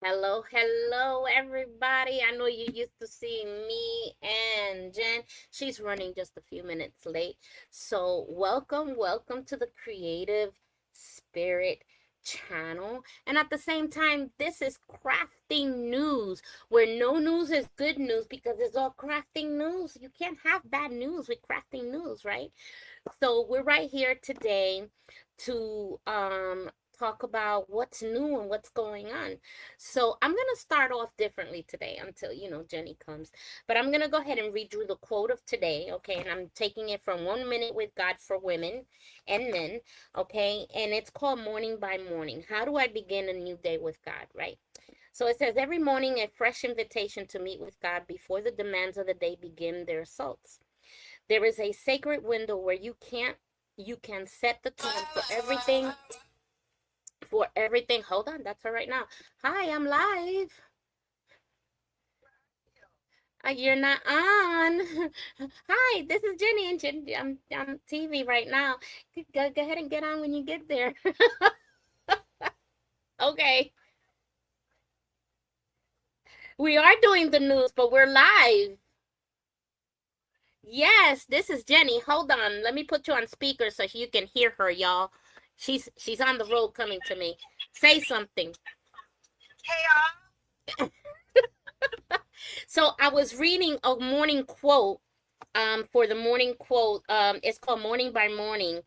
Hello, hello, everybody. I know you used to see me and Jen. She's running just a few minutes late. So, welcome to the Creative Spirit channel. And at the same time, this is crafting news, where no news is good news because it's all crafting news. You can't have bad news with crafting news, right? So we're right here today to talk about what's new and what's going on. So I'm gonna start off differently today until Jenny comes. But I'm gonna go ahead and read you the quote of today, okay? And I'm taking it from 1 Minute with God for Women and Men, okay? And it's called Morning by Morning. How do I begin a new day with God, right? So it says every morning a fresh invitation to meet with God before the demands of the day begin their assaults. There is a sacred window where you can set the tone for everything. Hold on, that's all right now. Hi, I'm live. You're not on. Hi, this is Jenny, and I'm TV right now. Go ahead and get on when you get there. Okay, we are doing the news, but we're live. Yes, this is Jenny. Hold on, let me put you on speaker so you can hear her, y'all. She's on the road coming to me. Say something. So I was reading a morning quote for the morning quote. It's called Morning by Morning,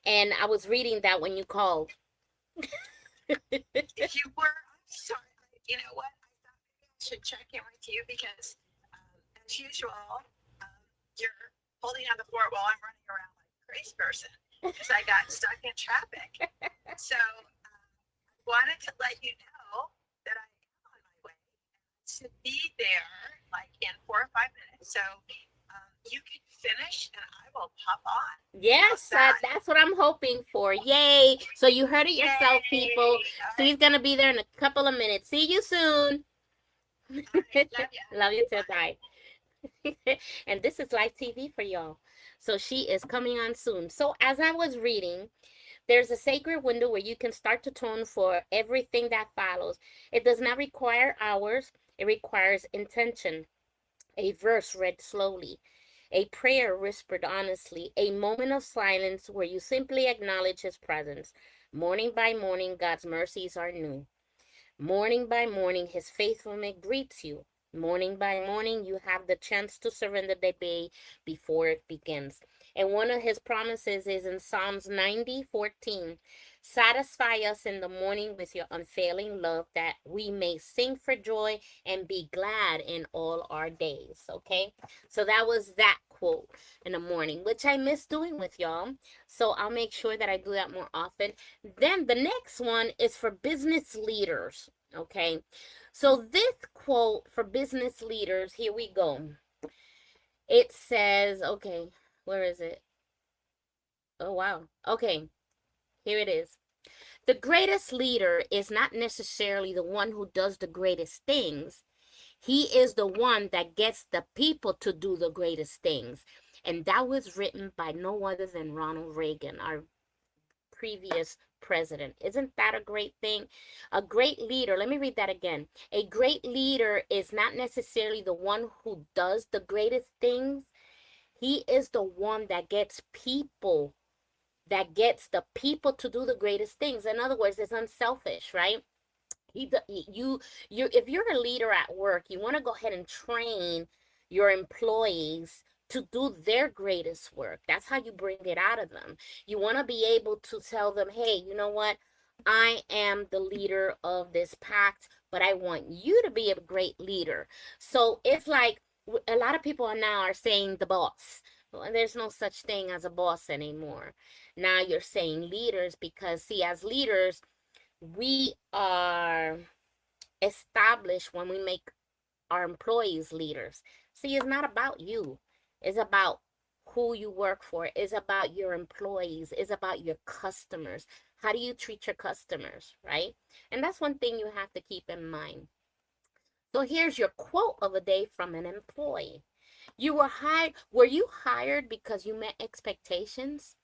and I was reading that when you called. If you were, I'm sorry. You know what? I thought maybe I should check in with you because, as usual, you're holding on the fort while I'm running around like a crazy person because I got stuck in traffic. So, wanted to let you know that I am on my way to be there like in 4 or 5 minutes. So, you can finish and I will pop on. How's Yes, that? that's what I'm hoping for. Yay! So you heard it yourself, people. Yay! All She's right. gonna be there in a couple of minutes. See you soon. All right. Love you. Love you too. Bye. Bye. And this is live TV for y'all. So she is coming on soon. So as I was reading, there's a sacred window where you can start to tone for everything that follows. It does not require hours, it requires intention. A verse read slowly, a prayer whispered honestly, a moment of silence where you simply acknowledge His presence. Morning by morning, God's mercies are new. Morning by morning, His faithfulness greets you. Morning by morning, you have the chance to surrender the day before it begins. And one of His promises is in Psalms 90:14. Satisfy us in the morning with your unfailing love that we may sing for joy and be glad in all our days. Okay, so that was that quote in the morning, which I miss doing with y'all. So I'll make sure that I do that more often. Then the next one is for business leaders. Okay. So this quote for business leaders, here we go. It says, okay, where is it? Oh, wow. Okay, here it is. The greatest leader is not necessarily the one who does the greatest things. He is the one that gets the people to do the greatest things. And that was written by no other than Ronald Reagan, our previous president. Isn't that a great thing? A great leader, let me read that again. A great leader is not necessarily the one who does the greatest things. He is the one that gets the people to do the greatest things. In other words, it's unselfish, right? If you're a leader at work, you want to go ahead and train your employees to do their greatest work. That's how you bring it out of them. You want to be able to tell them, hey, you know what? I am the leader of this pact, but I want you to be a great leader. So it's like a lot of people now are saying the boss. Well, there's no such thing as a boss anymore. Now you're saying leaders because, see, as leaders, we are established when we make our employees leaders. See, it's not about you. It's about who you work for. It's about your employees. It's about your customers. How do you treat your customers, right? And that's one thing you have to keep in mind. So here's your quote of the day from an employee. Were you hired because you met expectations?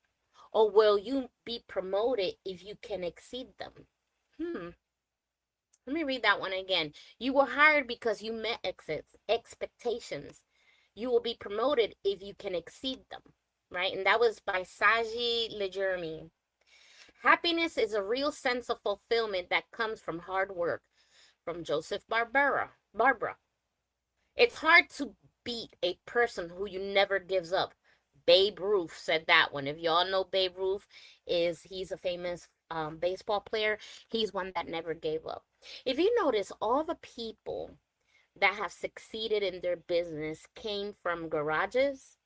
Or will you be promoted if you can exceed them? Hmm. Let me read that one again. You were hired because you met expectations. You will be promoted if you can exceed them, right? And that was by Saji Lejermi. Happiness is a real sense of fulfillment that comes from hard work, from Joseph Barbara. It's hard to beat a person who you never gives up. Babe Ruth said that one. If y'all know Babe Ruth, he's a famous baseball player. He's one that never gave up. If you notice, all the people that have succeeded in their business came from garages.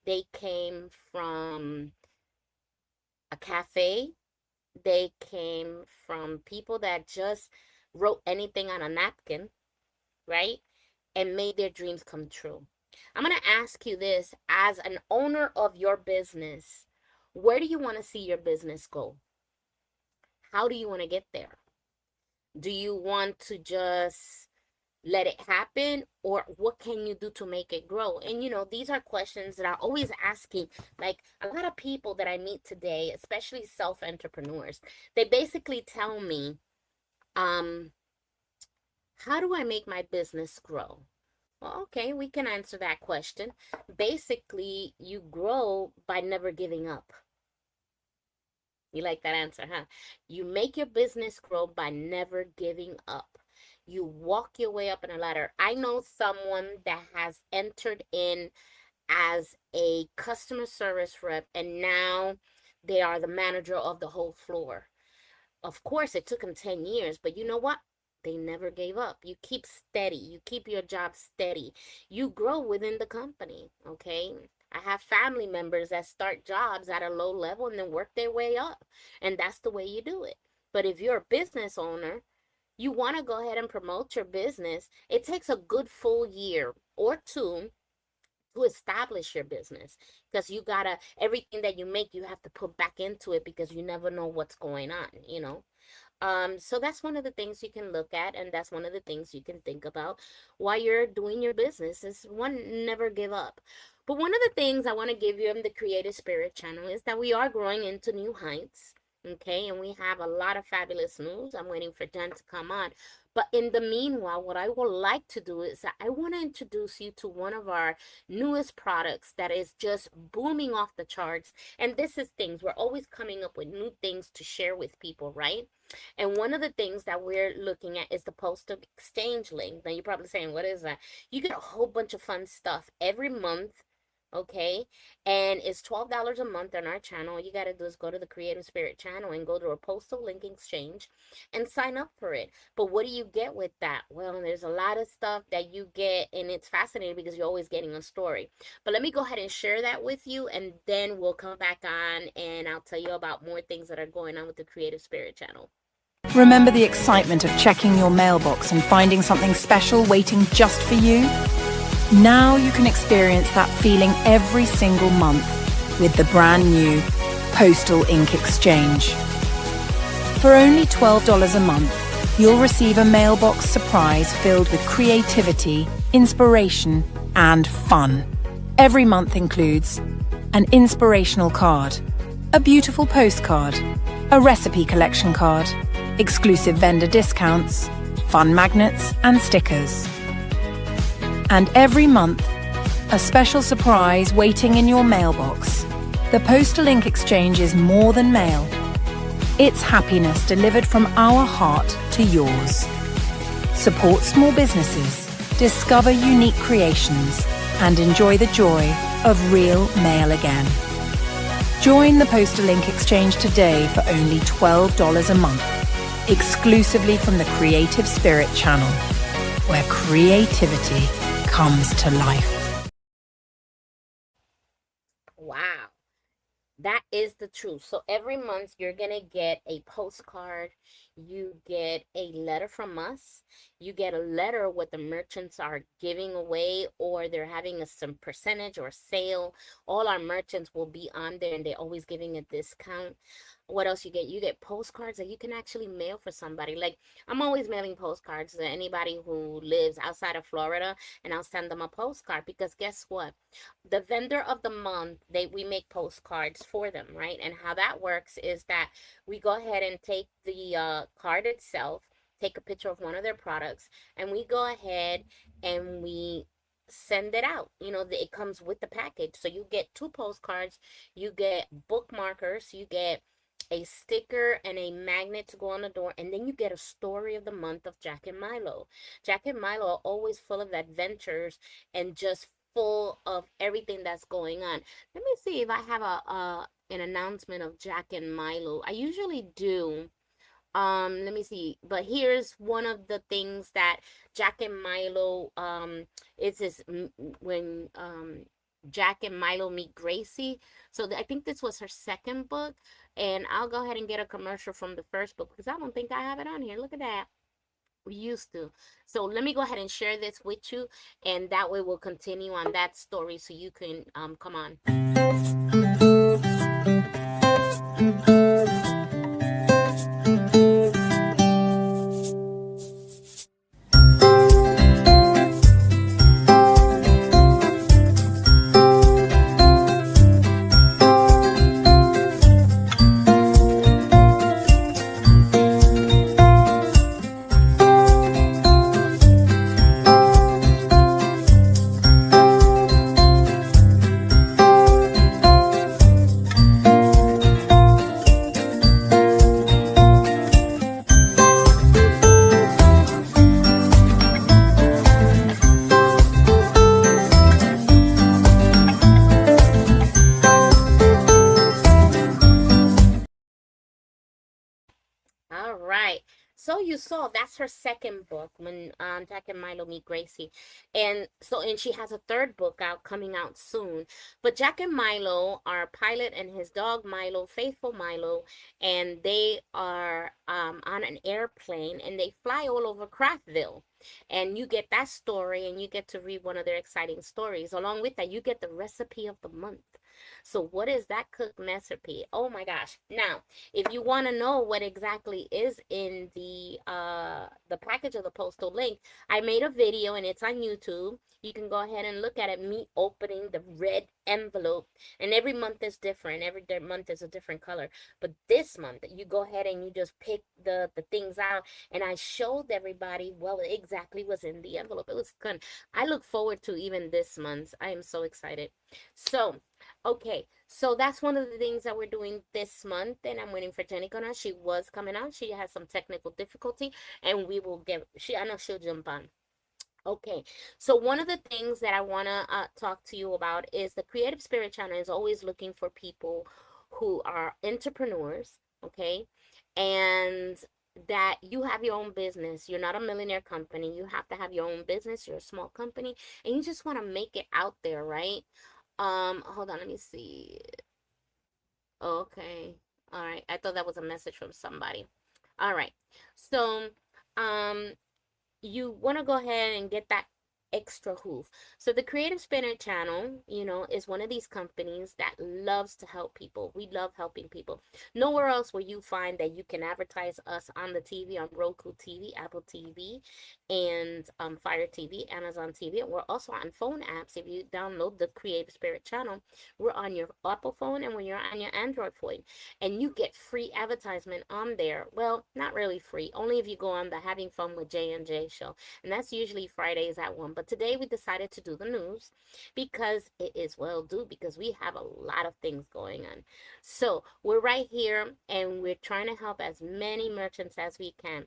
They came from a cafe. They came from people that just wrote anything on a napkin, right? And made their dreams come true. I'm going to ask you this as an owner of your business, where do you want to see your business go? How do you want to get there? Do you want to just let it happen, or what can you do to make it grow? And these are questions that I'm always asking. Like, a lot of people that I meet today, especially self-entrepreneurs, they basically tell me, how do I make my business grow? Well, okay, we can answer that question. Basically, you grow by never giving up. You like that answer, huh? You make your business grow by never giving up. You walk your way up in a ladder. I know someone that has entered in as a customer service rep, and now they are the manager of the whole floor. Of course, it took them 10 years, but you know what? They never gave up. You keep steady. You keep your job steady. You grow within the company, okay? I have family members that start jobs at a low level and then work their way up. And that's the way you do it. But if you're a business owner, you want to go ahead and promote your business. It takes a good full year or two to establish your business, because you gotta, everything that you make, you have to put back into it, because you never know what's going on. So that's one of the things you can look at, and that's one of the things you can think about while you're doing your business, is one, never give up. But one of the things I want to give you in the Creative Spirit channel is that we are growing into new heights. Okay, and we have a lot of fabulous news. I'm waiting for Jen to come on. But in the meanwhile, what I would like to do is that I want to introduce you to one of our newest products that is just booming off the charts. And this is things, we're always coming up with new things to share with people, right? And one of the things that we're looking at is the postal exchange link. Now you're probably saying, what is that? You get a whole bunch of fun stuff every month. Okay, and it's $12 a month on our channel. All you got to do is go to the Creative Spirit channel and go to a postal link exchange and sign up for it. But what do you get with that? Well, there's a lot of stuff that you get, and it's fascinating because you're always getting a story. But let me go ahead and share that with you, and then we'll come back on and I'll tell you about more things that are going on with the Creative Spirit channel. Remember the excitement of checking your mailbox and finding something special waiting just for you? Now you can experience that feeling every single month with the brand new Postal Ink Exchange. For only $12 a month, you'll receive a mailbox surprise filled with creativity, inspiration, and fun. Every month includes an inspirational card, a beautiful postcard, a recipe collection card, exclusive vendor discounts, fun magnets and stickers. And every month, a special surprise waiting in your mailbox. The Postal Ink Exchange is more than mail. It's happiness delivered from our heart to yours. Support small businesses, discover unique creations, and enjoy the joy of real mail again. Join the Postal Ink Exchange today for only $12 a month, exclusively from the Creative Spirit channel, where creativity comes to life. Wow. That is the truth. So every month you're going to get a postcard. You get a letter from us. You get a letter what the merchants are giving away, or they're having some percentage or sale. All our merchants will be on there, and they're always giving a discount. What else you get? You get postcards that you can actually mail for somebody. Like, I'm always mailing postcards to anybody who lives outside of Florida, and I'll send them a postcard, because guess what? The vendor of the month, we make postcards for them, right? And how that works is that we go ahead and take the card itself, take a picture of one of their products, and we go ahead and we send it out. It comes with the package. So you get two postcards, you get bookmarkers, you get a sticker and a magnet to go on the door, and then you get a story of the month of Jack and Milo. Jack and Milo are always full of adventures and just full of everything that's going on. Let me see if I have an announcement of Jack and Milo. I usually do. Let me see. But here's one of the things that Jack and Milo is this when Jack and Milo meet Gracie. So I think this was her second book, and I'll go ahead and get a commercial from the first book because I don't think I have it on here. Look at that. We used to. So let me go ahead and share this with you, and that way we'll continue on that story so you can come on. All right. So you saw that's her second book when Jack and Milo meet Gracie. And she has a third book out coming out soon. But Jack and Milo are Pilot and his dog Milo, faithful Milo, and they are on an airplane and they fly all over Craftville. And you get that story and you get to read one of their exciting stories. Along with that, you get the recipe of the month. So what is that cook recipe? Oh my gosh. Now, if you want to know what exactly is in the package of the postal link, I made a video and it's on YouTube. You can go ahead and look at it, me opening the red envelope. And every month is different. Every month is a different color. But this month, you go ahead and you just pick the things out. And I showed everybody what exactly was in the envelope. It was fun. I look forward to even this month. I am so excited. So, okay, so that's one of the things that we're doing this month, and I'm waiting for Jenny Connor. She was coming on. She has some technical difficulty, and we will get, I know she'll jump on. Okay, so one of the things that I want to talk to you about is the Creative Spirit Channel is always looking for people who are entrepreneurs, okay, and that you have your own business. You're not a millionaire company. You have to have your own business. You're a small company, and you just want to make it out there, right? Hold on, let me see. Okay. All right. I thought that was a message from somebody. All right. So, um, you want to go ahead and get that extra hoof. So the Creative Spinner channel, is one of these companies that loves to help people. We love helping people. Nowhere else will you find that you can advertise us on the TV, on Roku TV, Apple TV, and Fire TV, Amazon TV. And we're also on phone apps. If you download the Creative Spirit channel, we're on your Apple phone and when you're on your Android phone. And you get free advertisement on there. Well, not really free. Only if you go on the Having Fun with J&J show. And that's usually Fridays at 1. But today we decided to do the news because it is well due because we have a lot of things going on. So we're right here and we're trying to help as many merchants as we can.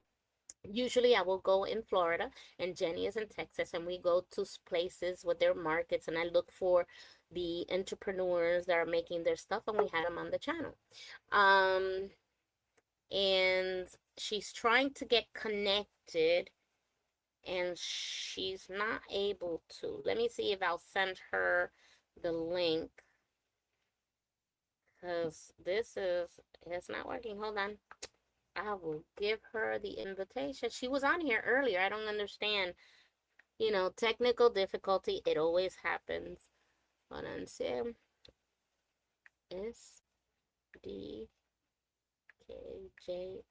Usually I will go in Florida and Jenny is in Texas and we go to places with their markets and I look for the entrepreneurs that are making their stuff and we have them on the channel. And she's trying to get connected and she's not able to. Let me see if I'll send her the link because it's not working. Hold on. I will give her the invitation. She was on here earlier. I don't understand. Technical difficulty. It always happens. Hold on. Sam. S D K J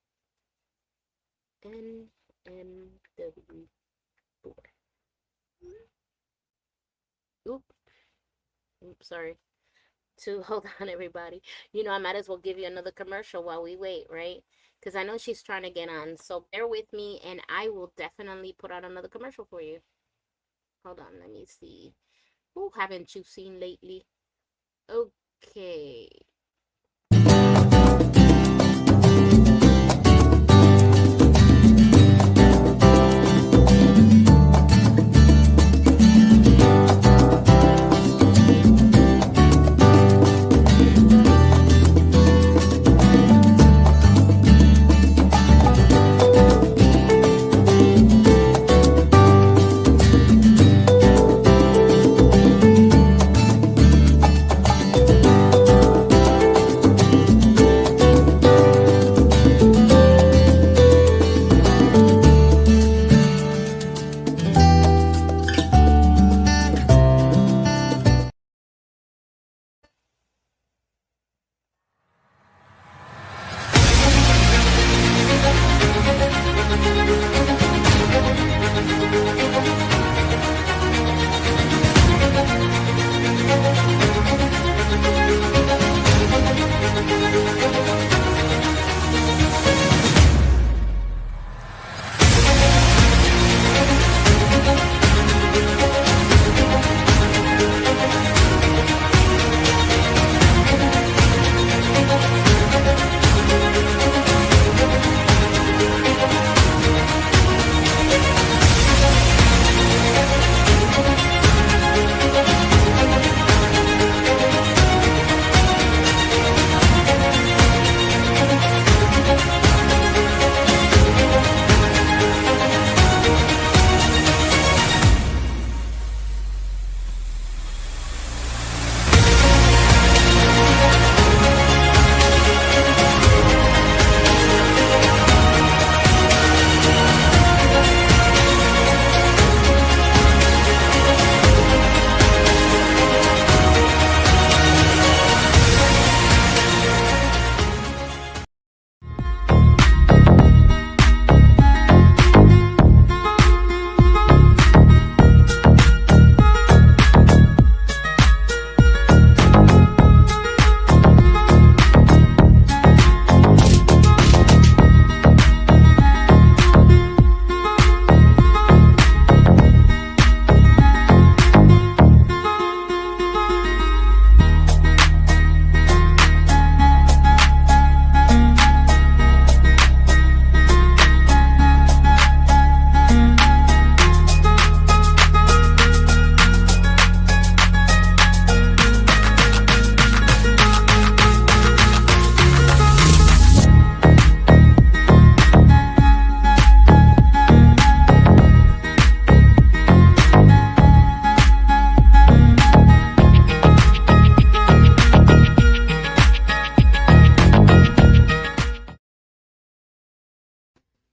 N M W 4. Oops, sorry. to, hold on, everybody. I might as well give you another commercial while we wait, right? Because I know she's trying to get on. So bear with me, and I will definitely put out another commercial for you. Hold on, let me see. Who haven't you seen lately? Okay.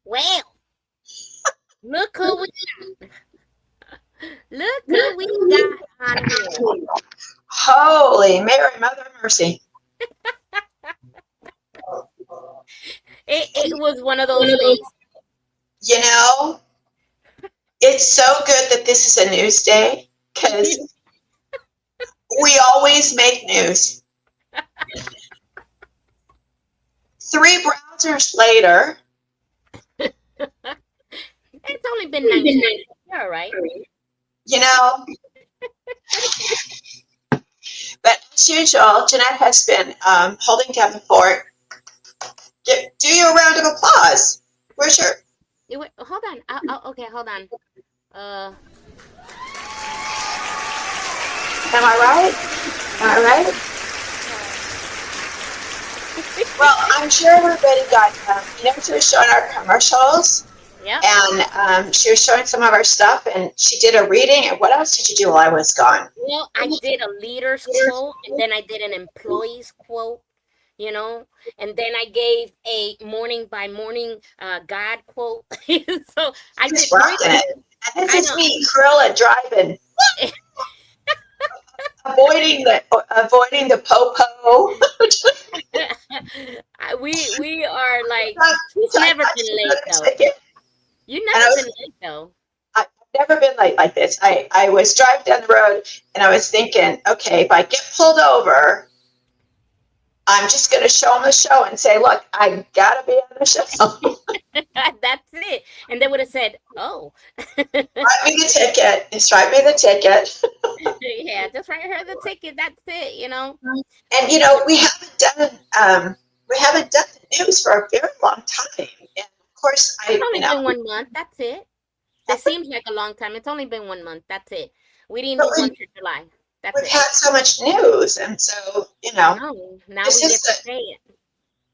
Well, look who we look who we got on here. Holy Mary, Mother of Mercy. It was one of those days. You know, it's so good that this is a news day because we always make news. 3 browsers later. It's only been 19 years. You're all right. You know, but as usual, Jeanette has been holding down the fort. Do you a round of applause. Where's your... Wait, hold on. Okay, hold on. Am I right? Am I right? Well, I'm sure everybody got, she was showing our commercials. Yeah. And she was showing some of our stuff, and she did a reading. And what else did you do while I was gone? Well, I did a leader's quote, and then I did an employee's quote, and then I gave a morning by morning God quote. So I did it. And this is me, Cruella, driving, avoiding the popo. we are like, she's never been late though. You've never been late though. I've never been late like this. I was driving down the road and I was thinking, okay, if I get pulled over, I'm just going to show them the show and say, look, I got to be on the show. That's it. And they would have said, "Oh, Write me the ticket. Just write me the ticket. yeah, just write her the ticket. That's it." And, we haven't done the news for a very long time. And of course, It's only been 1 month. That's it. That seems like a long time. It's only been 1 month. That's it. We didn't but do one for July. That's we've it. had so much news. And so, I know. Now this we get is to say it.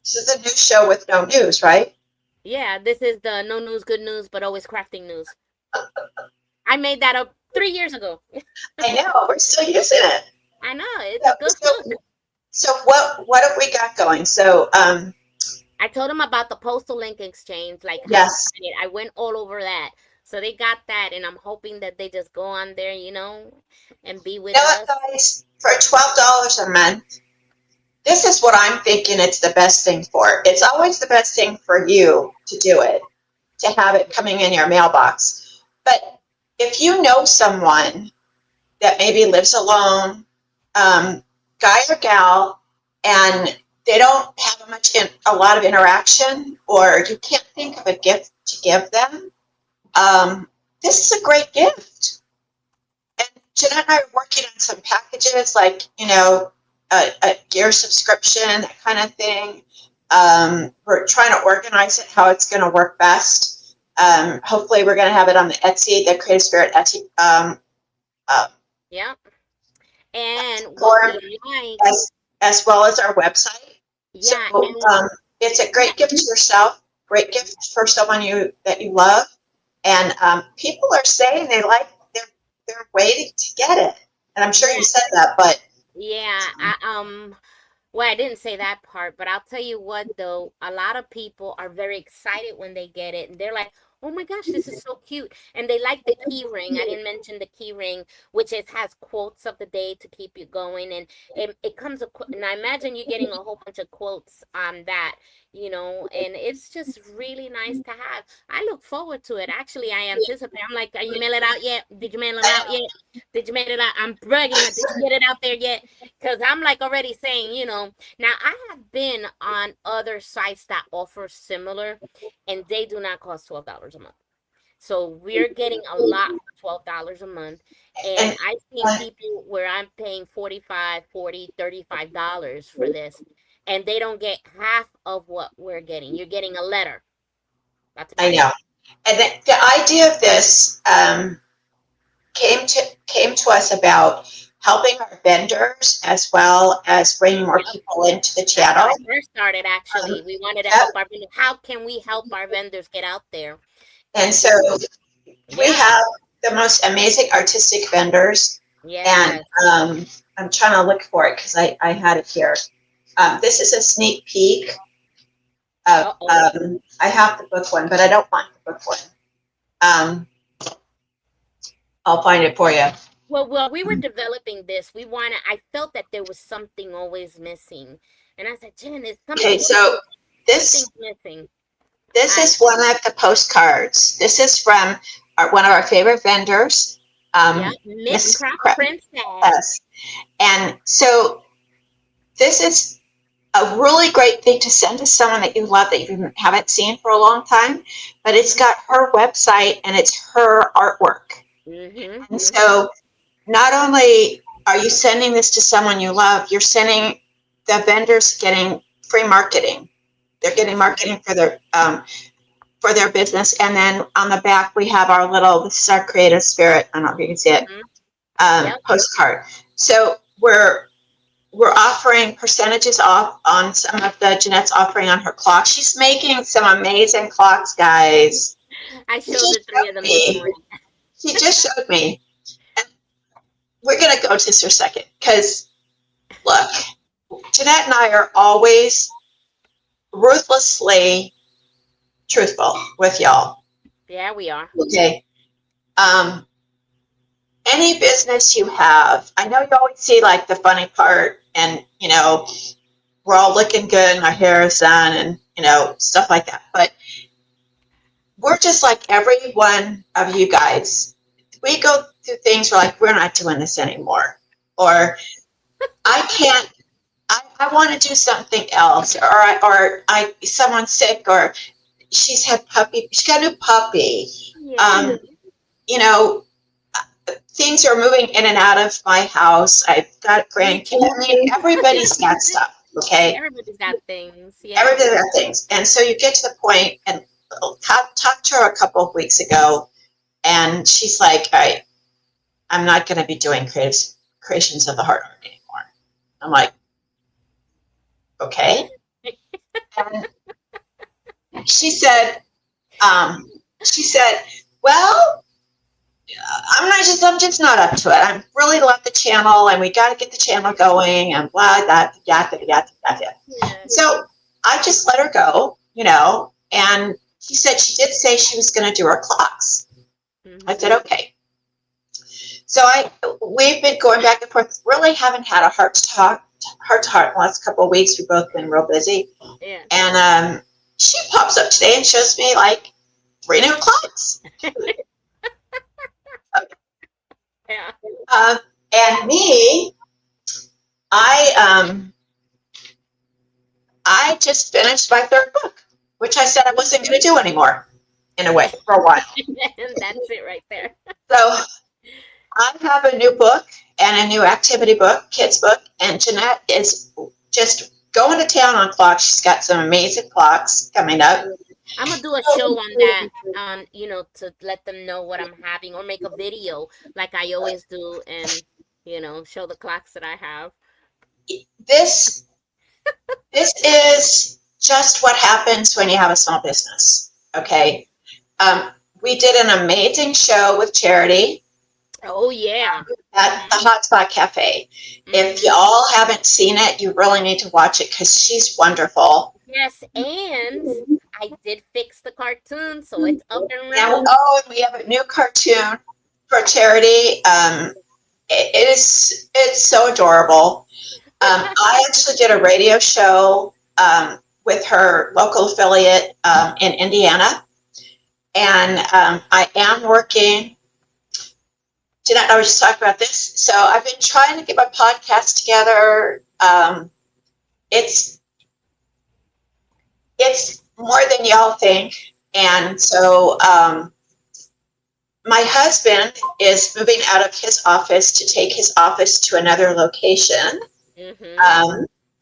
this is a news show with no news, right? Yeah, this is the no news, good news, but always crafting news. I made that up 3 years ago. I know. We're still using it. I know. It's a good book. So what have we got going? So I told them about the postal link exchange, like how yes, I went all over that. So they got that, and I'm hoping that they just go on there, and be with you know us. what, guys? For $12 a month, this is what I'm thinking. It's the best thing for. It's always the best thing for you to do it, to have it coming in your mailbox. But if you know someone that maybe lives alone, guy or gal, and they don't have a lot of interaction, or you can't think of a gift to give them, this is a great gift. And Jeanette and I are working on some packages, like, a gear subscription, that kind of thing. We're trying to organize it how it's going to work best. Hopefully we're going to have it on the Etsy, the Creative Spirit Etsy. Yeah. And Or what we like, as well as our website. yeah, So and it's a great gift to yourself, great gift for someone that you love, and people are saying they're waiting to get it. And I'm sure you said that, but yeah, well, I didn't say that part, but I'll tell you what, though, a lot of people are very excited when they get it, and they're like, "Oh my gosh, this is so cute!" And they like the key ring. I didn't mention the key ring, which has quotes of the day to keep you going, and it comes. And I imagine you getting a whole bunch of quotes on that, and it's just really nice to have. I look forward to it. Actually, I anticipate. I'm like, "Are you mail it out yet? Did you mail it out yet? Did you mail it out?" I'm bragging. Did you get it out there yet? Because I'm like already saying, Now I have been on other sites that offer similar, and they do not cost $12 a month. So we're getting a lot for $12 a month. And I've seen people where I'm paying $45, $40, $35 for this, and they don't get half of what we're getting. You're getting a letter. That's about I know. And the idea of this came to us about helping our vendors as well as bringing more people into the channel. That's how it first started, actually. We wanted to help our vendors. How can we help our vendors get out there? And so we have the most amazing artistic vendors. Yeah. And I'm trying to look for it because I had it here. This is a sneak peek. I have the book one, but I don't want the book one. I'll find it for you. Well, we were developing this. I felt that there was something always missing. And I said, Jen, is something, Okay, so something's missing. This is one of the postcards. This is from one of our favorite vendors, Miss Craft Princess. And so this is a really great thing to send to someone that you love that you haven't seen for a long time. But it's got her website and it's her artwork. And so not only are you sending this to someone you love, you're sending the vendors getting free marketing. They're getting marketing for their business. And then on the back, we have this is our Creative Spirit. I don't know if you can see it. Postcard. So we're offering percentages off on some of the Jeanette's offering on her clocks. She's making some amazing clocks, guys. I showed the 3 of them this morning. She just showed me. And we're going to go to this for a second because, look, Jeanette and I are always ruthlessly truthful with y'all. Yeah, we are. Okay. Any business you have, I know you always see like the funny part and, we're all looking good and our hair is done and, stuff like that. But we're just like every one of you guys. We go through things we're like, we're not doing this anymore. Or I I want to do something else, or someone's sick, or she's got a new puppy. Yeah. You know, things are moving in and out of my house. I've got Me grandkids. too. I mean, everybody's got stuff. Okay, Everybody's got things. Yeah. everybody's got things, and so you get to the point, and talked to her a couple of weeks ago, and she's like, "All right, I'm not going to be doing creations of the heart anymore." I'm like, "Okay," and she said, she said, "Well, I'm just not up to it. I really love the channel, and we got to get the channel going, and blah, that, yada, yada, yada." Yeah. So I just let her go, and she said she did say she was going to do her clocks. I said, okay. So we've been going back and forth, really haven't had a heart to heart the last couple of weeks. We've both been real busy. Yeah. And she pops up today and shows me like 3 new clocks. Yeah. And me, I just finished my 3rd book, which I said I wasn't going to do anymore, in a way, for a while. And that's it right there. So I have a new book and a new activity book, kids book, and Jeanette is just going to town on clocks. She's got some amazing clocks coming up. I'm gonna do a show on that, to let them know what I'm having, or make a video like I always do, and show the clocks that I have. This is just what happens when you have a small business. Okay, we did an amazing show with Charity. Oh yeah. At the Hotspot Cafe. If you all haven't seen it, you really need to watch it because she's wonderful. Yes, and I did fix the cartoon, so it's up and And, running. and we have a new cartoon for Charity. It's so adorable. I actually did a radio show with her local affiliate in Indiana, and I am working. Jeanette and I were just talking about this. So I've been trying to get my podcast together. It's more than y'all think. And so my husband is moving out of his office to take his office to another location.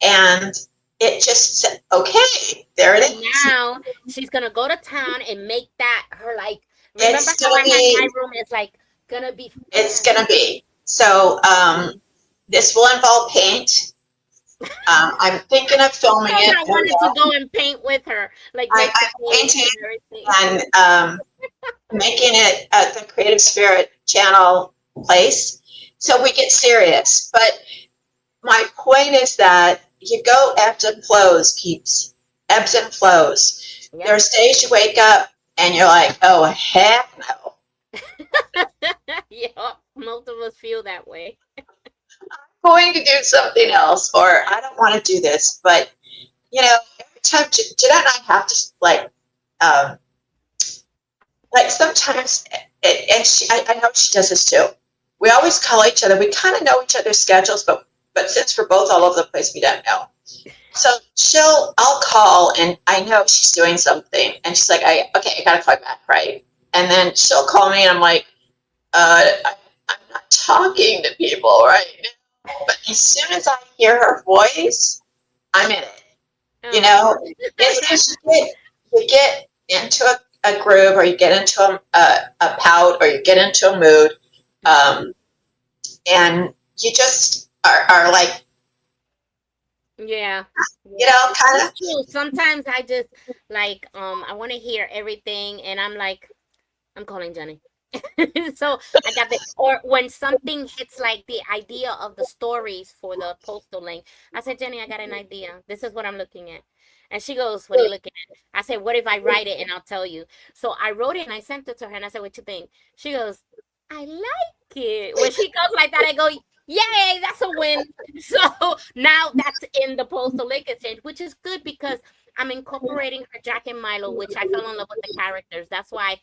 And it just said, okay, there it is. Now she's gonna go to town and make that her, like, remember It's how gonna I had be- my room? It's like gonna be. It's going to be. So this will involve paint. I'm thinking of filming it. I wanted to go and paint with her, like make the paint painting and everything. and making it the Creative Spirit channel place. So we get serious. But my point is that you go ebbs and flows, peeps. Ebbs and flows. Yep. There's days you wake up and you're like, oh, heck no. Yeah, most of us feel that way. Going to do something else, or I don't want to do this. But every time Jeanette and I have to like sometimes, and I know she does this too. We always call each other. We kind of know each other's schedules, but since we're both all over the place, we don't know. So I'll call, and I know she's doing something, and she's like, I gotta call back, right? And then she'll call me, and I'm like, I'm not talking to people right now. But as soon as I hear her voice, I'm in it. It's you get into a groove, or you get into a pout, or you get into a mood, and you just are like, Yeah. kind of. True. Sometimes I just like I want to hear everything, and I'm like, I'm calling Jenny. So I got the, or when something hits like the idea of the stories for the postal link, I said, Jenny, I got an idea. This is what I'm looking at. And she goes, what are you looking at? I said, what if I write it and I'll tell you? So I wrote it and I sent it to her, and I said, what you think? She goes, I like it. When she goes like that, I go, yay, that's a win. So now that's in the postal link exchange, which is good because I'm incorporating her Jack and Milo, which I fell in love with the characters. That's why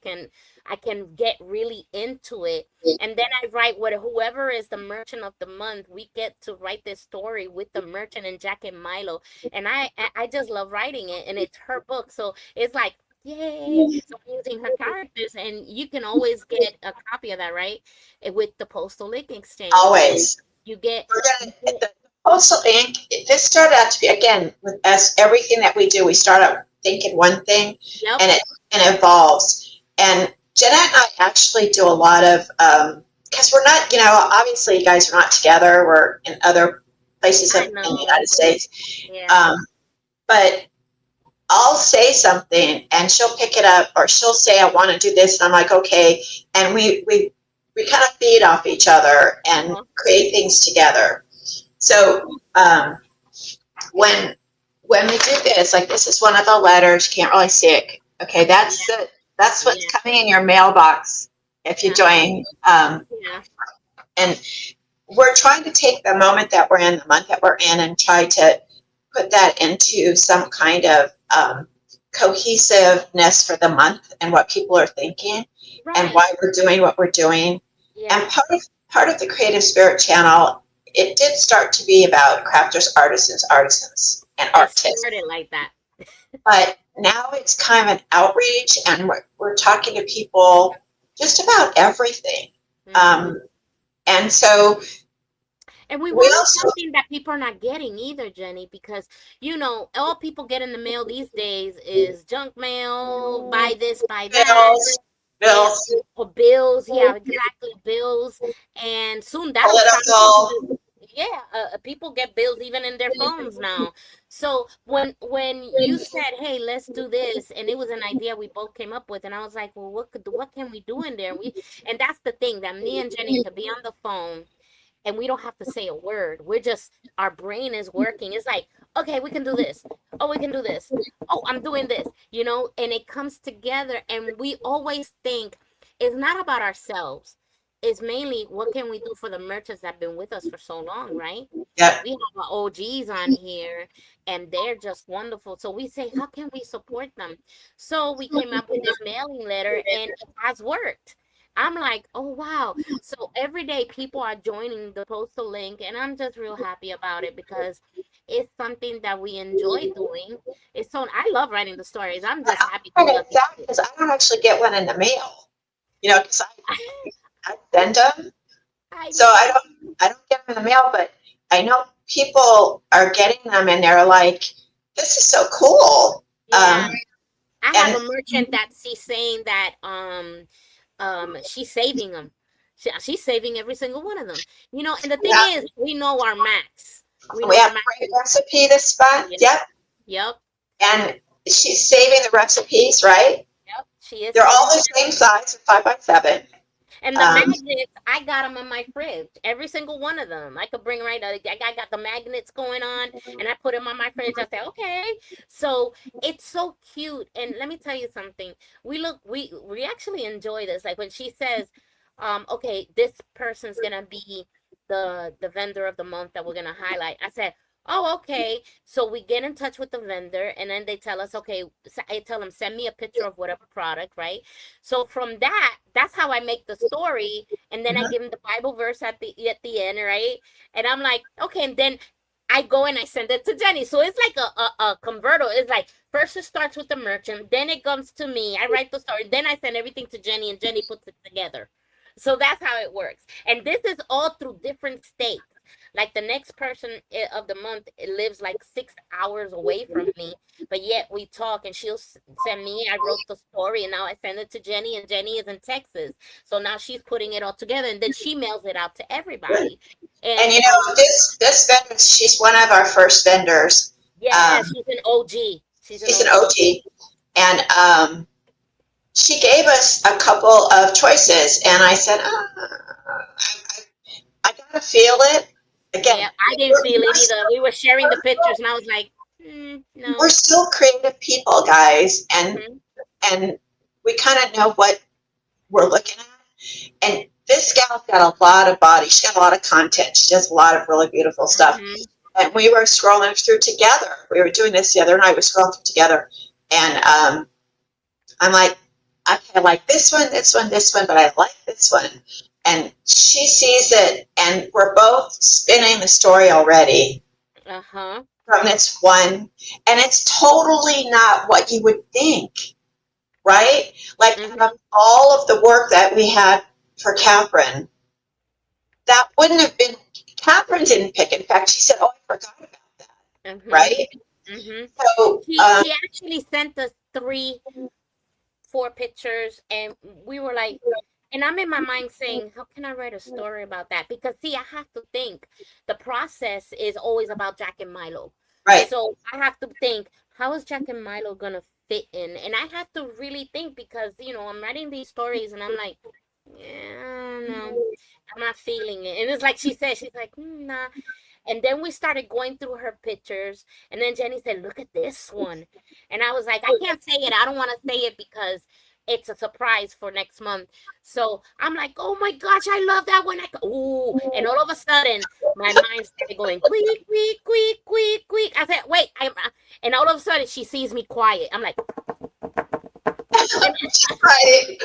I can get really into it. And then I write what whoever is the merchant of the month, we get to write this story with the merchant and Jack and Milo. And I just love writing it, and it's her book. So it's like, yay. So I'm using her characters, and you can always get a copy of that, right? With the postal link exchange. Always. You get We're gonna the postal ink. This started out to be, again, with us, everything that we do, we start out thinking one thing, yep. and it evolves. And Jenna and I actually do a lot of because we're not, obviously, you guys are not together. We're in other places in the United States. Yeah. But I'll say something, and she'll pick it up, or she'll say, "I want to do this," and I'm like, "Okay," and we kind of feed off each other and create things together. So when we do this, like this is one of the letters, you can't really see it. Okay, that's what's coming in your mailbox if you join. And we're trying to take the moment that we're in, the month that we're in, and try to put that into some kind of cohesiveness for the month and what people are thinking and why we're doing what we're doing. And part of the Creative Spirit channel, it did start to be about crafters, artisans, and artists. I started like that. But now it's kind of an outreach, and we're talking to people just about everything. And so, and we want something that people are not getting either, Jenny, because, all people get in the mail these days is junk mail, buy this, buy that. Bills. Or bills, yeah, exactly, bills. And soon that'll political. People get bills even in their phones now. So when you said, "Hey, let's do this," and it was an idea we both came up with, and I was like, "Well, what can we do in there?" And that's the thing, that me and Jenny could be on the phone, and we don't have to say a word. Our brain is working. It's like, okay, we can do this. Oh, we can do this. Oh, I'm doing this, and it comes together. And we always think it's not about ourselves. It's mainly what can we do for the merchants that have been with us for so long, right? Yeah. We have our OGs on here, and they're just wonderful. So we say, how can we support them? So we came up with this mailing letter, and it has worked. I'm like, oh, wow. So every day people are joining the postal link, and I'm just real happy about it because it's something that we enjoy doing. I love writing the stories. I'm just happy to love it. Because I don't actually get one in the mail, because I send them. So I don't get them in the mail, but I know people are getting them, and they're like, this is so cool. Yeah. I have a merchant that she's saying that she's saving them. She's saving every single one of them. And the thing is, we know our max. We have a great recipe this month. Yep. And she's saving the recipes, right? Yep, she is. They're all the same size, 5x7. And the magnets, I got them in my fridge. Every single one of them. I could bring I got the magnets going on, and I put them on my fridge. I say, okay. So it's so cute. And let me tell you something. We actually enjoy this. Like when she says, okay, this person's gonna be the vendor of the month that we're gonna highlight. I said, oh, okay. So we get in touch with the vendor, and then they tell us, okay, I tell them, send me a picture of whatever product, right? So from that's how I make the story. And then I give them the Bible verse at the end, right? And I'm like, okay. And then I go and I send it to Jenny. So it's like a converter. It's like, first it starts with the merchant, then it comes to me. I write the story, then I send everything to Jenny, and Jenny puts it together. So that's how it works. And this is all through different states. Like the next person of the month lives like 6 hours away from me, but yet we talk, and she'll send me, I wrote the story, and now I send it to Jenny, and Jenny is in Texas. So now she's putting it all together, and then she mails it out to everybody. And this vendor, she's one of our first vendors. Yeah, she's an OG. She's an OG. And she gave us a couple of choices, and I said, I gotta feel it. Again, yeah, I didn't feel it either. We were sharing the pictures, and I was like, no. We're still creative people, guys, and we kind of know what we're looking at. And this gal's got a lot of body. She's got a lot of content. She does a lot of really beautiful stuff. and we were scrolling through together. We were doing this the other night. We were scrolling through together, and I'm like, I like this one, but I like this one. And she sees it, and we're both spinning the story already from this one, and it's totally not what you would think, right? Like all of the work that we had for Catherine, that wouldn't have been, Catherine didn't pick it. In fact, she said, oh, I forgot about that, right? So He actually sent us 4 pictures, and we were like, and I'm in my mind saying, how can I write a story about that? Because see, I have to think the process is always about Jack and Milo. right. So I have to think, how is Jack and Milo gonna fit in? And I have to really think because, you know, I'm writing these stories and I'm like, yeah, no, I'm not feeling it. And it's like she said, she's like, nah. And then we started going through her pictures. And then Jenny said, look at this one. And I was like, I can't say it. I don't want to say it because it's a surprise for next month. So I'm like, oh my gosh, I love that one. Ooh. And all of a sudden, my mind started going, quick, quick, quick, quick, quick. I said, wait. And all of a sudden, she sees me quiet. I'm like, Right.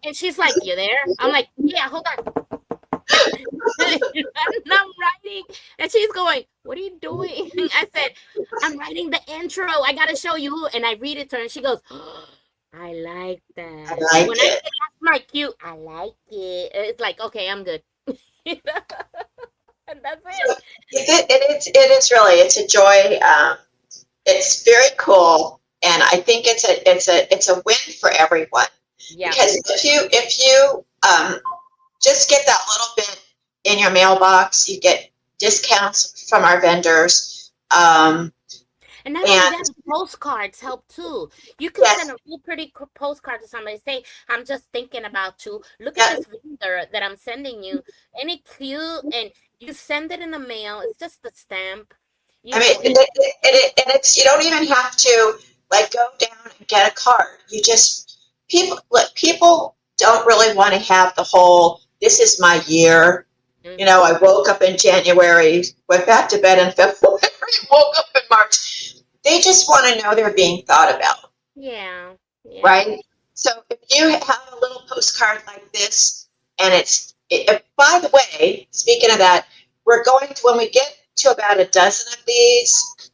and she's like, you there? I'm like, yeah, hold on. And I'm writing, and she's going, what are you doing? I said, I'm writing the intro. I gotta show you. And I read it to her, and she goes, oh, I like that. I like when it. I say that's my cue, I like it. It's like, okay, I'm good. And that's it. It is really, it's a joy. It's very cool, and I think it's a win for everyone. Yeah. Because if you just get that little bit in your mailbox, you get discounts from our vendors. And not only that, postcards help too. You can send a real pretty postcard to somebody. Say, I'm just thinking about you. Look at this vendor that I'm sending you. Ain't it cute? And you send it in the mail. It's just a stamp. I mean, and it's, you don't even have to like go down and get a card. You just, people don't really want to have the whole, this is my year. You know, I woke up in January, went back to bed in February, woke up in March. They just want to know they're being thought about. Yeah. Right? So if you have a little postcard like this, and by the way, speaking of that, we're going to, when we get to about a dozen of these,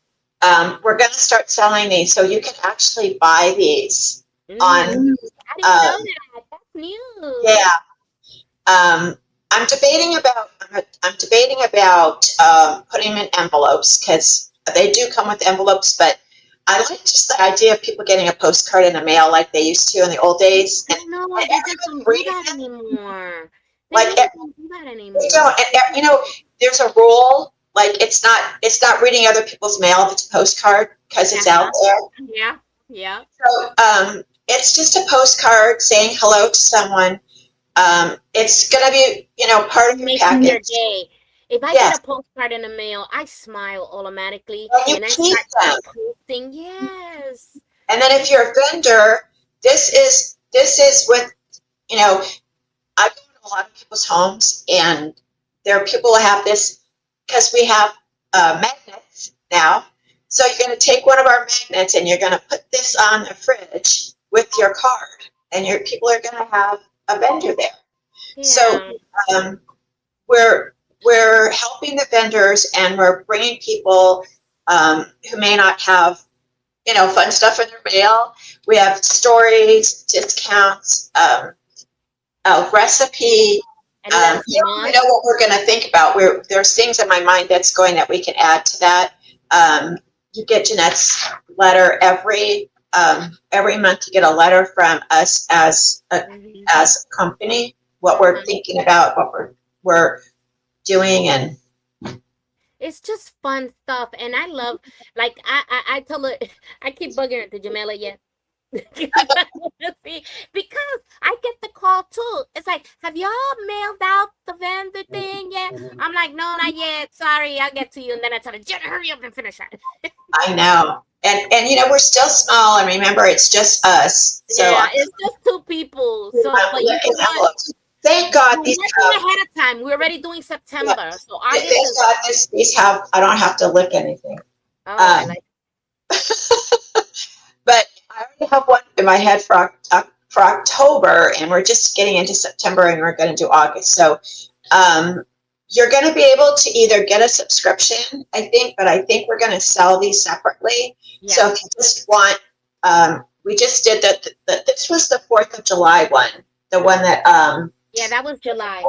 we're going to start selling these. So you can actually buy these on. I didn't know that. That's new. Yeah. I'm debating about putting them in envelopes because they do come with envelopes, but I like just the idea of people getting a postcard in the mail like they used to in the old days. I know, they just don't do that anymore. Like, don't do that anymore. You don't, and, you know, there's a rule, like it's not reading other people's mail if it's a postcard because it's out there. Yeah. So it's just a postcard saying hello to someone. It's gonna be, you know, part of your package. Your day. If I get a postcard in the mail, I smile automatically, and I start posting. Yes. And then if you're a vendor, this is with, you know, I go to a lot of people's homes, and there are people who have this because we have magnets now. So you're going to take one of our magnets and you're going to put this on the fridge with your card, and your people are going to have a vendor there. Yeah. So we're helping the vendors, and we're bringing people who may not have, you know, fun stuff in their mail. We have stories, discounts, recipe. You know what we're going to think about. There's things in my mind that's going that we can add to that. You get Jeanette's letter every month. You get a letter from us as a company, what we're thinking about, what we're doing, and it's just fun stuff. And I love, like, I tell her, I keep bugging her to Jamila yet. See, because I get the call too. It's like, have y'all mailed out the vendor thing yet? I'm like, no, not yet. Sorry, I'll get to you. And then I tell her, Jenna, hurry up and finish it. I know. And you know, we're still small, and remember, it's just us. So yeah, it's just 2 people. So but you can thank God Well, these we're doing have, ahead of time. We're already doing yeah, September. So August thank is, God these have, I don't have to lick anything. oh, I Um, like, but I already have one in my head for October, and we're just getting into September, and we're going to do August. So you're going to be able to either get a subscription, I think, but I think we're going to sell these separately. yeah. So if you just want, we just did that. This was the 4th of July one, the one that Yeah, that was July.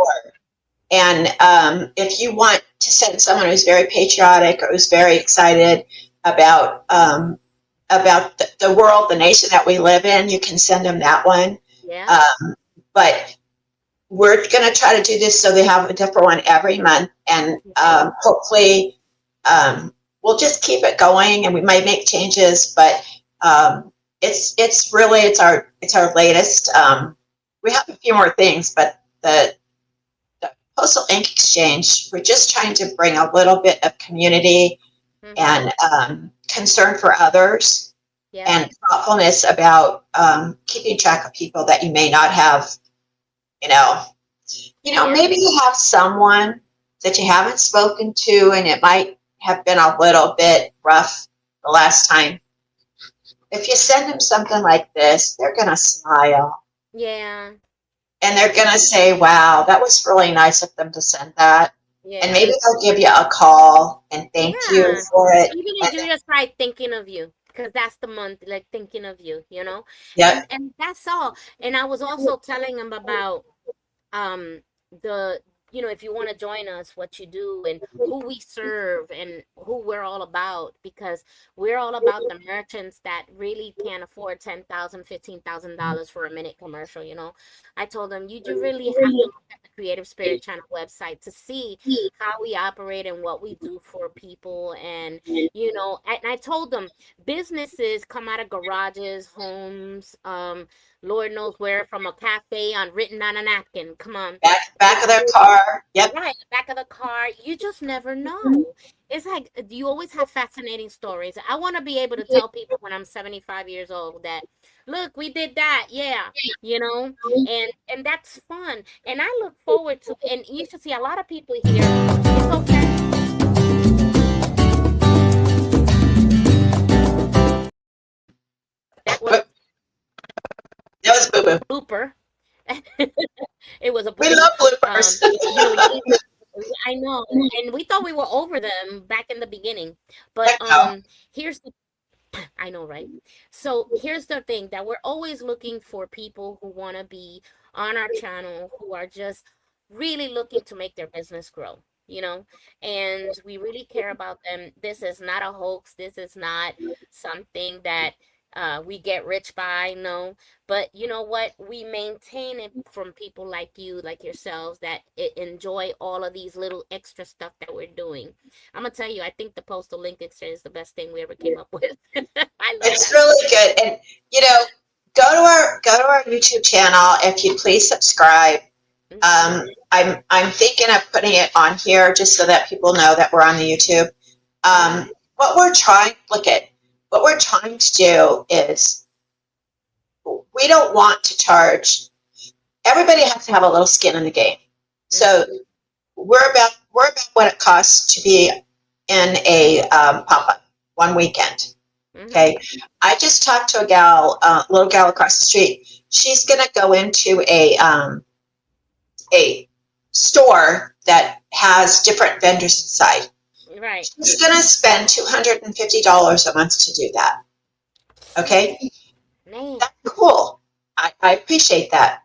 and if you want to send someone who's very patriotic or who's very excited about the world, the nation that we live in, you can send them that one. Yeah. But we're going to try to do this so they have a different one every month, and hopefully we'll just keep it going, and we might make changes, but it's our latest. We have a few more things, but the Postal Ink Exchange, we're just trying to bring a little bit of community and concern for others, Yeah. and thoughtfulness about keeping track of people that you may not have, maybe you have someone that you haven't spoken to, and it might have been a little bit rough the last time. If you send them something like this, they're going to smile. Yeah. And they're going to say, wow, that was really nice of them to send that. Yeah. And maybe they'll give you a call and thank you for it. Even if you just write thinking of you, because that's the month, like thinking of you, Yep. and that's all. And I was also telling him about the if you want to join us, what you do and who we serve and who we're all about, because we're all about the merchants that really can't afford $10,000, $15,000 for a minute commercial. I told them you do really have to look at the Creative Spirit Channel website to see how we operate and what we do for people. And and I told them businesses come out of garages, homes, Lord knows where, from a cafe written on a napkin. Come on. Back of their car. Yep. Right, back of the car. You just never know. It's like you always have fascinating stories. I want to be able to tell people when I'm 75 years old that, look, we did that. Yeah, and that's fun. And I look forward to, and you should see a lot of people here. It's okay. That was Boo boo. blooper. It was a blooper. We love bloopers. I know, and we thought we were over them back in the beginning, but here's the I know, right? So here's the thing, that we're always looking for people who want to be on our channel, who are just really looking to make their business grow, and we really care about them. This is not a hoax. This is not something that we get rich by, no. But you know what? We maintain it from people like you, like yourselves, that enjoy all of these little extra stuff that we're doing. I'm gonna tell you, I think the Postal Link Exchange is the best thing we ever came up with. I love It's that. really good. And go to our YouTube channel, if you'd please subscribe. I'm thinking of putting it on here just so that people know that we're on the YouTube. What we're trying to do is, we don't want to charge. Everybody has to have a little skin in the game. So we're about what it costs to be in a pop-up one weekend. Okay. I just talked to a little gal across the street. She's going to go into a store that has different vendors inside. Right. She's going to spend $250 a month to do that. Okay. Man. That's cool. I appreciate that.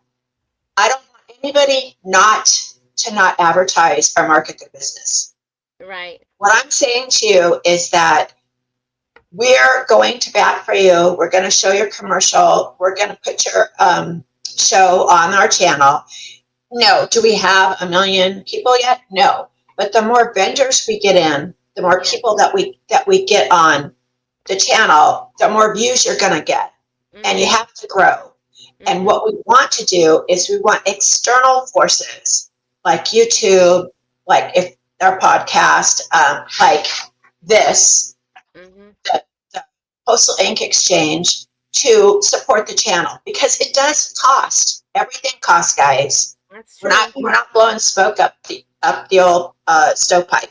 I don't want anybody not advertise or market their business. Right. What I'm saying to you is that we're going to bat for you. We're going to show your commercial. We're going to put your show on our channel. No. Do we have 1 million people yet? No. But the more vendors we get in, the more people that we get on the channel, the more views you're going to get. And you have to grow. And what we want to do is we want external forces like YouTube, like if our podcast, like this, the Postal Ink Exchange, to support the channel, because it does cost. Everything costs, guys. That's We're true. not blowing smoke up the old stovepipe.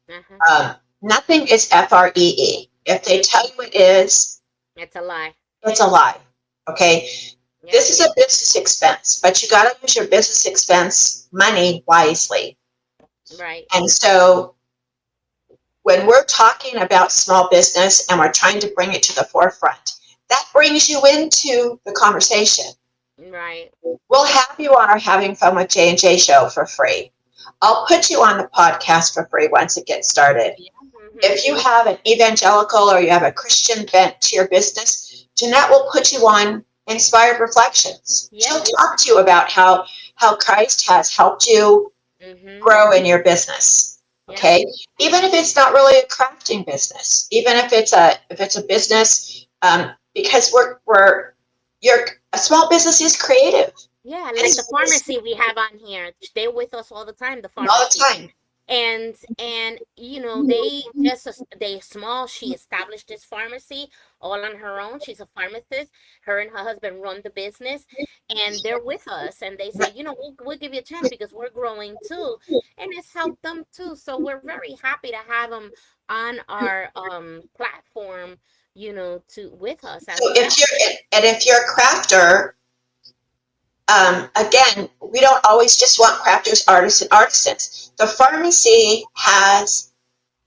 Uh-huh. Nothing is FREE. If they tell you it is, It's a lie. it's a lie. Okay, Yep. this is a business expense, but you got to use your business expense money wisely. Right. And so when we're talking about small business and we're trying to bring it to the forefront, that brings you into the conversation. Right. We'll have you on our Having Fun with J&J show for free. I'll put you on the podcast for free once it gets started. Yeah. Mm-hmm. If you have an evangelical or you have a Christian bent to your business, Jeanette will put you on Inspired Reflections. Yep. She'll talk to you about how Christ has helped you Mm-hmm. grow in your business. Yep. Okay, even if it's not really a crafting business, even if it's a business, because a small business is creative. Yeah, like the pharmacy we have on here. They're with us all the time, the All the pharmacy. time. And they small. She established this pharmacy all on her own. She's a pharmacist. Her and her husband run the business, and they're with us. And they say, we'll give you a chance because we're growing too, and it's helped them too. So we're very happy to have them on our platform, to with us as So well. if you're a crafter, again, we don't always just want crafters, artists, and artisans. The pharmacy has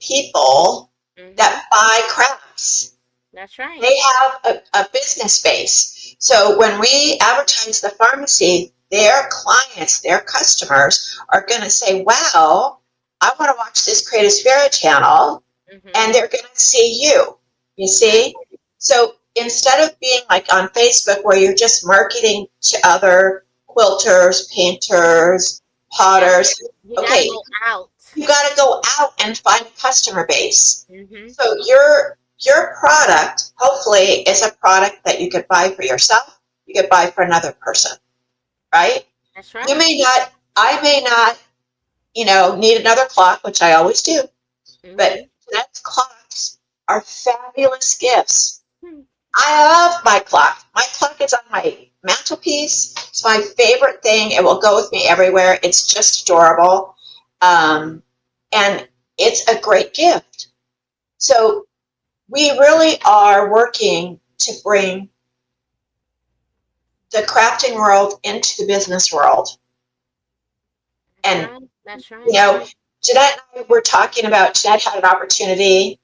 people Mm-hmm. that buy crafts. That's right. They have a business base. So when we advertise the pharmacy, their clients, their customers are going to say, wow, I want to watch this Creative Spirit channel, Mm-hmm. and they're going to see you. You see? So instead of being like on Facebook where you're just marketing to other quilters, painters, potters, You okay, gotta go out. you got to go out and find a customer base. Mm-hmm. So your product, hopefully, is a product that you could buy for yourself, you could buy for another person, right? That's I right. may not, need another clock, which I always do, but Mm-hmm. Jeanette's clocks are fabulous gifts. Hmm. I love my clock. My clock is on my mantelpiece. It's my favorite thing. It will go with me everywhere. It's just adorable. And it's a great gift. So we really are working to bring the crafting world into the business world. And, That's right. Jeanette and I were talking about, Jeanette had an opportunity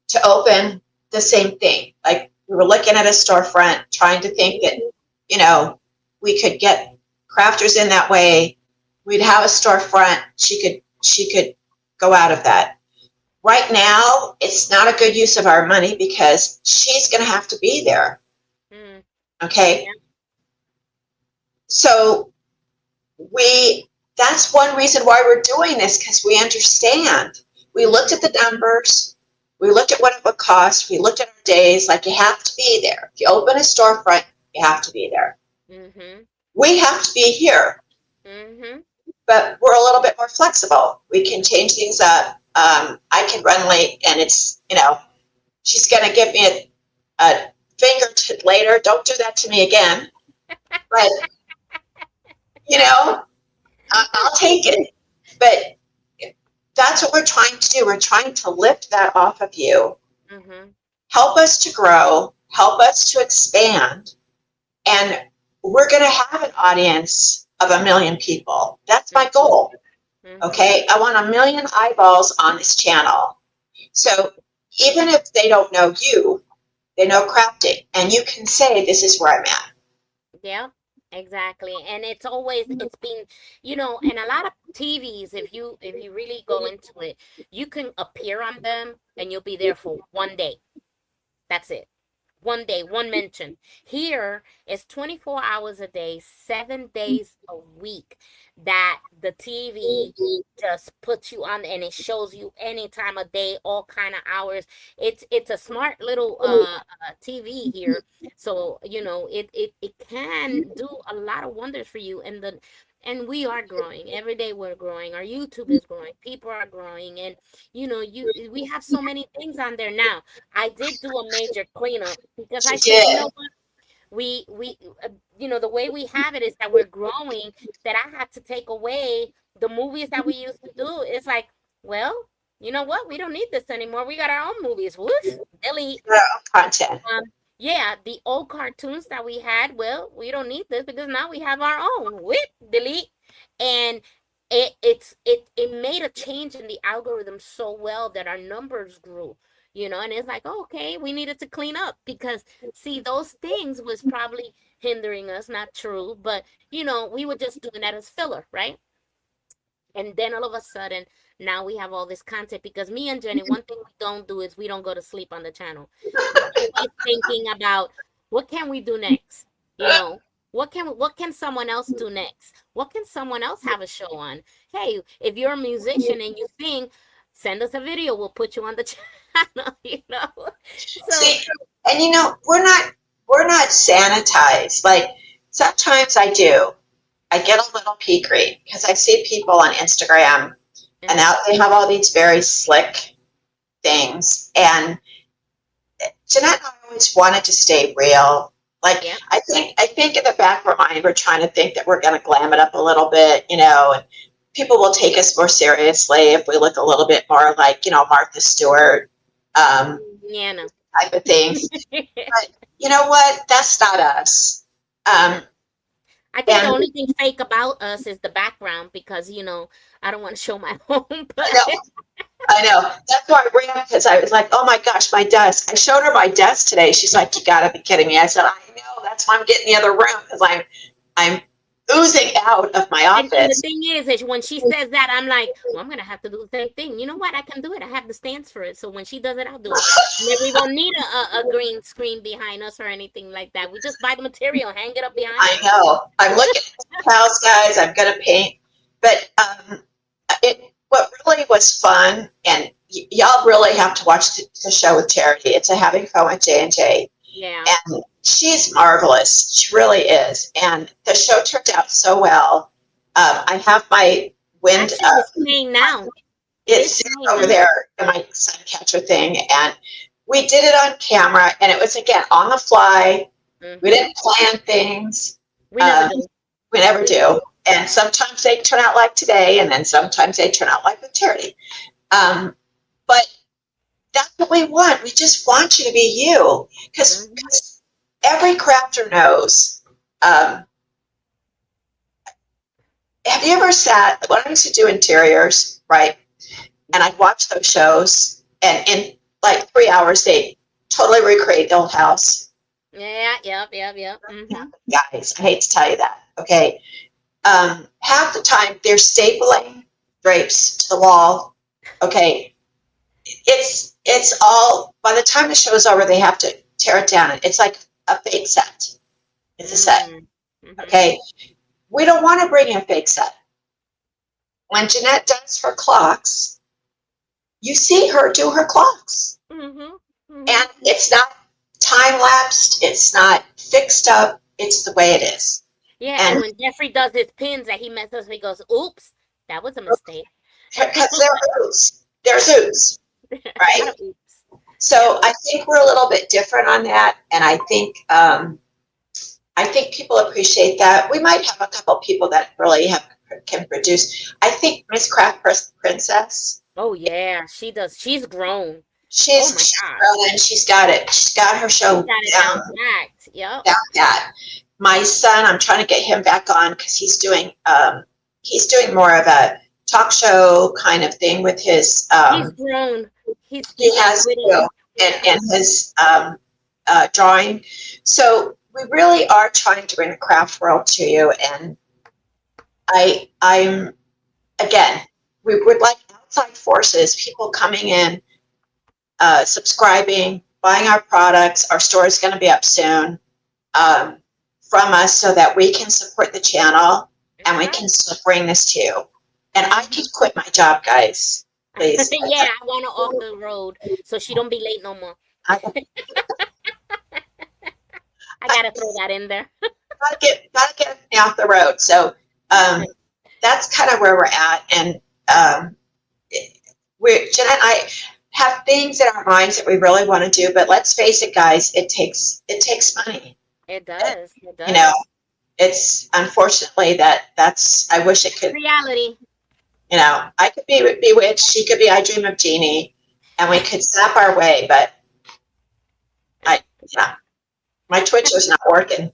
to open the same thing. Like we were looking at a storefront, trying to think that, we could get crafters in that way. We'd have a storefront. She could go out of that. Right now, it's not a good use of our money because she's going to have to be there. Mm. Okay. Yeah. So that's one reason why we're doing this, because we understand. We looked at the numbers. We looked at what it would cost. We looked at our days. Like, you have to be there. If you open a storefront, you have to be there. Mm-hmm. We have to be here. Mm-hmm. But we're a little bit more flexible. We can change things up. I can run late, and it's, she's going to give me a finger later. Don't do that to me again. But, I'll take it. But that's what we're trying to do. We're trying to lift that off of you, Mm-hmm. help us to grow, help us to expand. And we're going to have an audience of 1 million people. That's my goal. Mm-hmm. Okay. I want 1 million eyeballs on this channel. So even if they don't know you, they know crafting, and you can say, this is where I'm at. Yeah, exactly. And it's been, and a lot of TVs, if you really go into it, you can appear on them and you'll be there for one day. That's it. One day, one mention. Here is 24 hours a day, 7 days a week that the TV just puts you on, and it shows you any time of day, all kind of hours. It's a smart little TV here. So, it can do a lot of wonders for you, and we are growing. Every day we're growing. Our YouTube is growing. People are growing, and we have so many things on there now. I did do a major cleanup because I She said, did. what? the way we have it is that we're growing, that I had to take away the movies that we used to do. It's like, well, you know what? We don't need this anymore. We got our own movies. Whoosh, delete. Their own content. Yeah, the old cartoons that we had, well, we don't need this because now we have our own. Whip, delete. And it made a change in the algorithm so well that our numbers grew, and it's like, oh, okay, we needed to clean up because see, those things was probably hindering us, not true, but we were just doing that as filler, right? And then all of a sudden, now we have all this content because me and Jenny, one thing we don't do is we don't go to sleep on the channel. We're always thinking about what can we do next? What can someone else do next? What can someone else have a show on? Hey, if you're a musician and you sing, send us a video. We'll put you on the channel. So See, and we're not sanitized. Like sometimes I do. I get a little peakery because I see people on Instagram and now they have all these very slick things. And Jeanette and I always wanted to stay real. Like, yeah. I think in the back of our mind, we're trying to think that we're going to glam it up a little bit, and people will take us more seriously if we look a little bit more like, Martha Stewart, Yeah, no. type of things. But you know what? That's not us. I think the only thing fake about us is the background because, I don't want to show my home. But I know. That's why I ran because I was like, oh my gosh, my desk. I showed her my desk today. She's like, you got to be kidding me. I said, I know. That's why I'm getting the other room because I'm oozing out of my office. And the thing is when she says that, I'm like, well, I'm going to have to do the same thing. You know what? I can do it. I have the stands for it. So when she does it, I'll do it. Maybe we won't need a green screen behind us or anything like that. We just buy the material, hang it up behind us. I know. I'm looking at the house, guys. I'm going to paint. But what really was fun, and y'all really have to watch the show with Charity. It's a Having Fun with J&J. Yeah. And she's marvelous. She really is. And the show turned out so well. I have my wind. It's playing now. It's over there in my sun catcher thing. And we did it on camera. And it was, again, on the fly. Mm-hmm. We didn't plan things. We never do. We never do. And sometimes they turn out like today. And then sometimes they turn out like with Charity. But that's what we want. We just want you to be you. Because every crafter knows. Have you ever sat, when I used to do interiors, right? And I'd watch those shows, and in like 3 hours, they totally recreate the old house. Yeah, yep. Mm-hmm. Guys, I hate to tell you that, okay? Half the time, they're stapling drapes to the wall, okay? It's all, by the time the show's over, they have to tear it down. It's like a fake set. It's a set, okay? We don't want to bring in a fake set. When Jeanette does her clocks, you see her do her clocks. And it's not time-lapsed. It's not fixed up. It's the way it is. Yeah, and when Jeffrey does his pins that he messes, he goes, oops, that was a mistake. Because they're oops. There's oops. Right? So I think we're a little bit different on that, and I think people appreciate that. We might have a couple people that really can produce. I think Miss Craft Princess. Oh yeah, she does. She's grown. She's grown, and she's got it. She's got her show down packed. Yep. Down pat. My son, I'm trying to get him back on because he's doing more of a talk show kind of thing with his. He's grown. He has in his drawing. So we really are trying to bring the craft world to you. And I'm again, we would like outside forces, people coming in, subscribing, buying our products. Our store is going to be up soon from us so that we can support the channel and we can still bring this to you. And I can quit my job, guys. Please. Yeah, I want her off the road so she don't be late no more. I gotta throw that in there. gotta get me off the road. So that's kind of where we're at. And Jeanette and I have things in our minds that we really want to do, but let's face it, guys, it takes money. It does. It You know, does. it's unfortunately I wish it could, Reality. I could be bewitched, she could be I Dream of Jeannie, and we could snap our way, but yeah, my Twitcher's not working.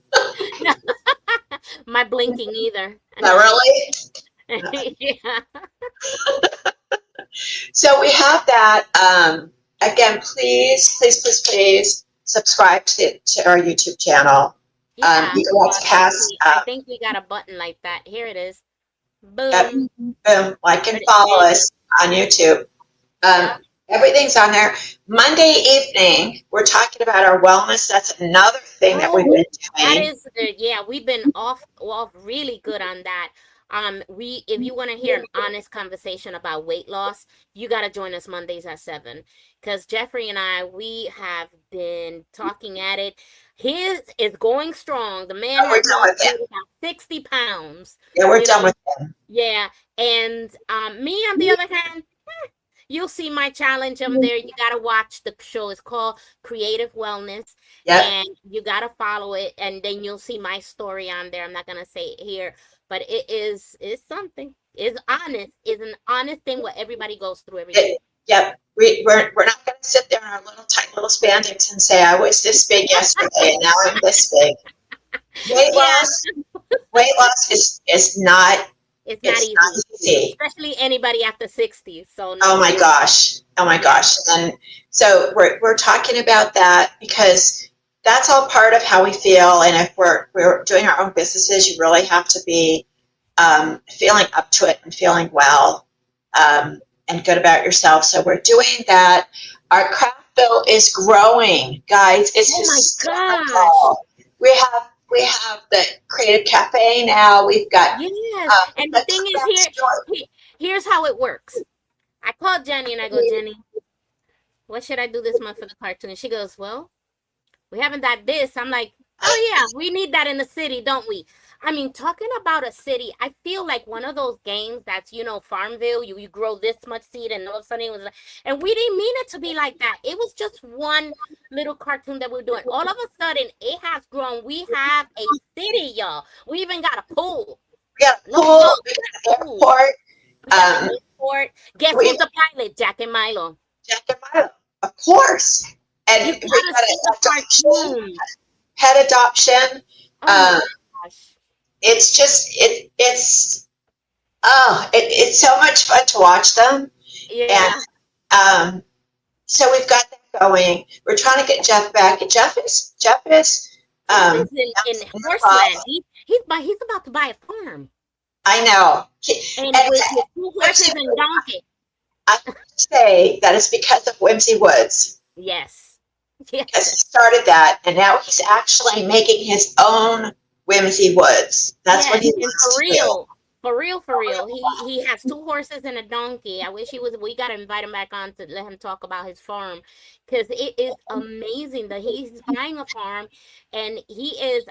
My blinking either. Not No. really. Yeah. So we have that. Again, please subscribe to our YouTube channel. Yeah. You can watch past. I think we got a button like that. Here it is. Boom. Boom, like and There follow it is. us on YouTube. Yeah. Everything's on there. Monday evening, we're talking about our wellness. That's another thing that we've been That doing. is yeah, we've been off really good on that. If you want to hear an honest conversation about weight loss, you got to join us Mondays at 7, because Jeffrey and we have been talking at it. His is going strong. The man We're has done lost with him. about 60 pounds. Yeah, we're You done know, with him. yeah. And me, on the other hand, you'll see my challenge up there. You got to watch the show. It's called Creative Wellness. Yep. And you got to follow it. And then you'll see my story on there. I'm not going to say it here, but it's something. It's honest. It's an honest thing what everybody goes through every day. Yep. We're not going to sit there in our little tight little spandex and say, I was this big yesterday and now I'm this big. Weight loss is not. It's not easy. Especially anybody after 60. So no. Oh my gosh. And so we're talking about that because that's all part of how we feel. And if we're doing our own businesses, you really have to be feeling up to it and feeling well and good about yourself. So we're doing that. Our craft bill is growing, guys. It's hysterical. We have the Creative Cafe now. We've got and the thing is here's how it works. I called Jenny and I go, Jenny, what should I do this month for the cartoon? She goes, well, we haven't done this. I'm like, oh yeah, we need that in the city, don't we? I mean, talking about a city, I feel like one of those games that's, Farmville, you grow this much seed and all of a sudden it was like, and we didn't mean it to be like that. It was just one little cartoon that we're doing. All of a sudden, it has grown. We have a city, y'all. We even got a pool. We got a pool. We got an airport. Airport. Guess who's the pilot? Jack and Milo. Jack and Milo, of course. And we got an pet adoption. Oh my gosh. It's just it's so much fun to watch them. Yeah. And so we've got that going. We're trying to get Jeff back. Jeff is in Horseland. He's about to buy a farm. I know. And with his 2 horses and donkey. I have to say that it's because of Whimsy Woods. Yes. Because he started that, and now he's actually making his own Whimsy Woods. That's what he wants to do. For real. He has 2 horses and a donkey. I wish we got to invite him back on to let him talk about his farm, because it is amazing that he's buying a farm, and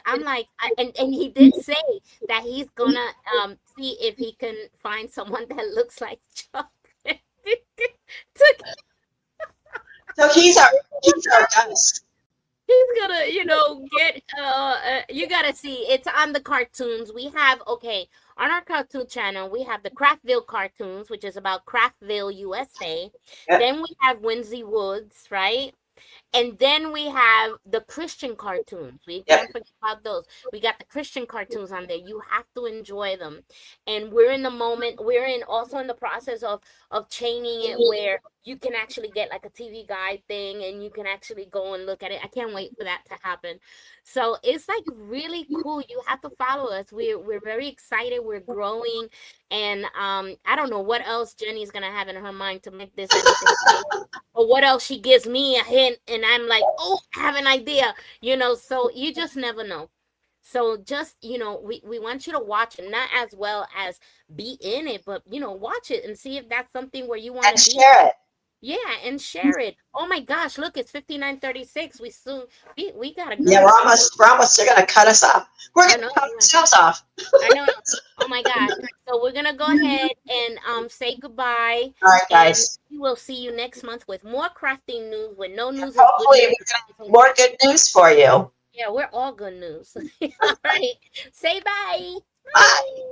I'm like, and he did say that he's gonna see if he can find someone that looks like Chuck. So he's our guest. He's gonna, get you gotta see, it's on the cartoons. We have on our cartoon channel, we have the Craftville cartoons, which is about Craftville, USA. Yep. Then we have Whimsy Woods, right? And then we have the Christian cartoons. We can't forget about those. We got the Christian cartoons on there. You have to enjoy them. And we're in the moment. We're also in the process of changing it where you can actually get like a TV guide thing and you can actually go and look at it. I can't wait for that to happen. So it's like really cool. You have to follow us. We're very excited. We're growing. And I don't know what else Jenny's going to have in her mind to make this anything. Or what else she gives me a hint and I'm like, oh, I have an idea, so you just never know. So just, we want you to watch it, not as well as be in it, but, watch it and see if that's something where you want to be. And share it. Yeah, and share it. Oh my gosh, look, it's 59:36. We gotta go. Yeah, we're almost they're gonna cut us off. We're gonna cut ourselves off. I know. Oh my gosh. So we're gonna go ahead and say goodbye. All right, guys. We will see you next month with more crafting news, with no news. Hopefully we're gonna have more good news for you. Yeah, we're all good news. All right. Say bye. Bye. Bye.